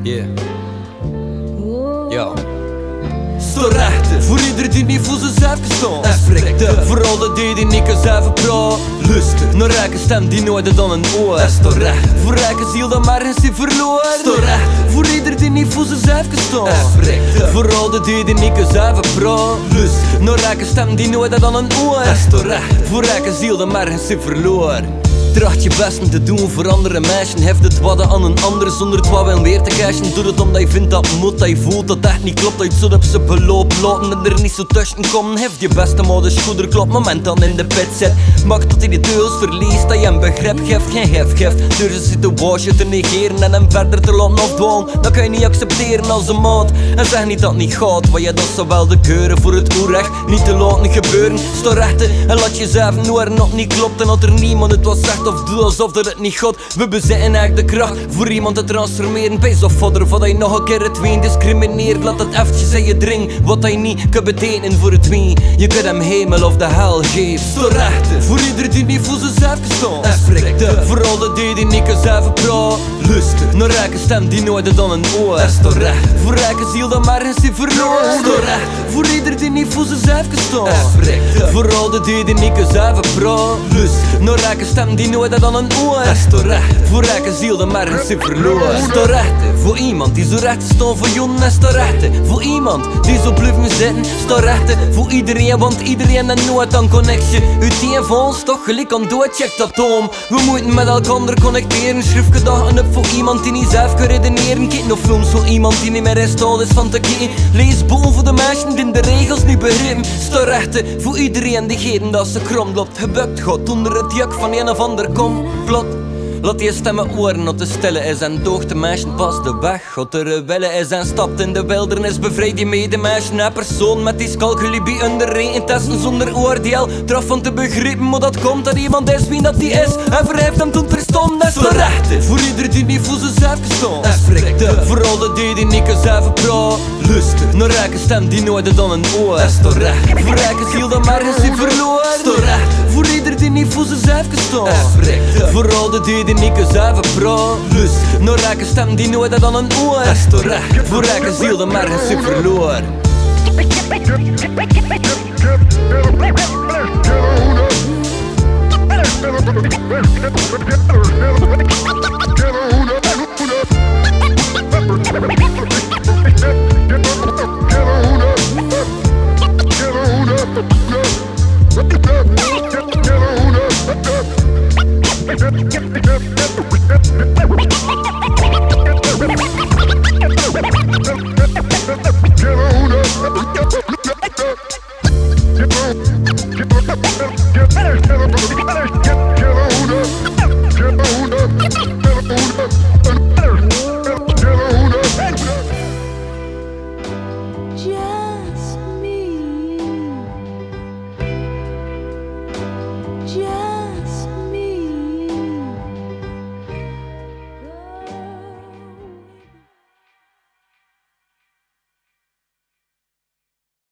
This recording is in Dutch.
Yeah. Yo. Sto rechten voor ieder die niet voor zichzelf gestaan. En spreekt uit voor alle die niet kan zelf praten. Lustig naar elke stem die nooit dan een oor. En sto recht voor elke ziel dat maar eens is verloren. Sto recht voor ieder die niet voor zichzelf gestaan. En spreekt uit voor alle die niet kan zelf praten. Lustig naar elke stem die nooit dan een oor. En sto recht voor elke ziel dat maar eens is verloren. Tracht je best om te doen voor andere meisjes. Heft het wadden aan een ander zonder het wat en weer te cashen. Doe het omdat je vindt dat moet, dat je voelt dat echt niet klopt. Dat je het zo op ze beloop laten en er niet zo tussen komen. Heft je beste maar de schoeder klopt, moment dan in de pit zit. Maakt dat hij de deels verliest, dat je een begrip geeft. Geen geeft, door zijn situatie te negeren en hem verder te laten afdwalen. Dat kan je niet accepteren als een maat. En zeg niet dat het niet gaat, want je dat zou wel de keuren voor het oerrecht niet te laten gebeuren. Sta rechten en laat jezelf nooit nog niet klopt. En dat er niemand het wat zegt of doe alsof dat het niet gaat. We bezitten eigenlijk de kracht voor iemand te transformeren. Bijz of vodder, voordat je nog een keer het ween discrimineert. Laat het eventjes in je dring, wat hij niet kan betekenen voor het ween. Je kunt hem hemel of de hel geven. Sto rechten voor ieder die niet voor zichzelf gestaan. En spreekt uit voor alle die niet kan zelf praten. Lustig naar elke stem die nooit dan een oor. En sto recht voor elke ziel dat maar eens is verloren. Sto recht voor ieder die niet voor zichzelf gestaan. En spreekt uit voor alle die niet kan zelf praten. Lustig naar elke stem die nooit dan een oor. En sto recht voor elke ziel dat maar eens is verloren. Sto rechten voor iemand die zo recht staat voor jongen. En sto rechten voor iemand die zo blijft me zitten. Sto rechten voor iedereen, want iedereen heeft nooit een connectie. Uiteen van ons toch gelijk aan dood, check dat om. We moeten met elkaar connecteren. Schrijf gedachten op voor iemand die niet zelf kan redeneren. Kijk nog films voor iemand die niet meer in staat is van te kijken. Lees boven voor de meisjes die de regels niet begrijpen. Sto rechten voor iedereen die geven dat ze krom loopt. Gebukt gaat onder het juk van een of ander complot. Laat je stemmen oren dat te stille is en doogt de meisje pas de weg. God de rebelle is en stapt in de wildernis. Bevrijd je medemeisje en persoon met die scalculibie onder regen testen zonder oordeel. Traf van te begrijpen hoe dat komt dat iemand is wie dat die is. En verheft hem toen terstond en sto recht voor ieder die niet voor zichzelf gestaan. En spreekt uit voor alle die niet kan zelf praten. Lustig naar elke stem die nooit dan een oor. En sto recht voor elke ziel dat maar eens is verloren. Sto recht voor ieder die niet voor zichzelf gestaan. En spreekt uit voor alle die niet kan zelf praten. Lustig naar elke stem die nooit dan een oor. En sto recht voor elke ziel dat maar eens is verloren. Get on up.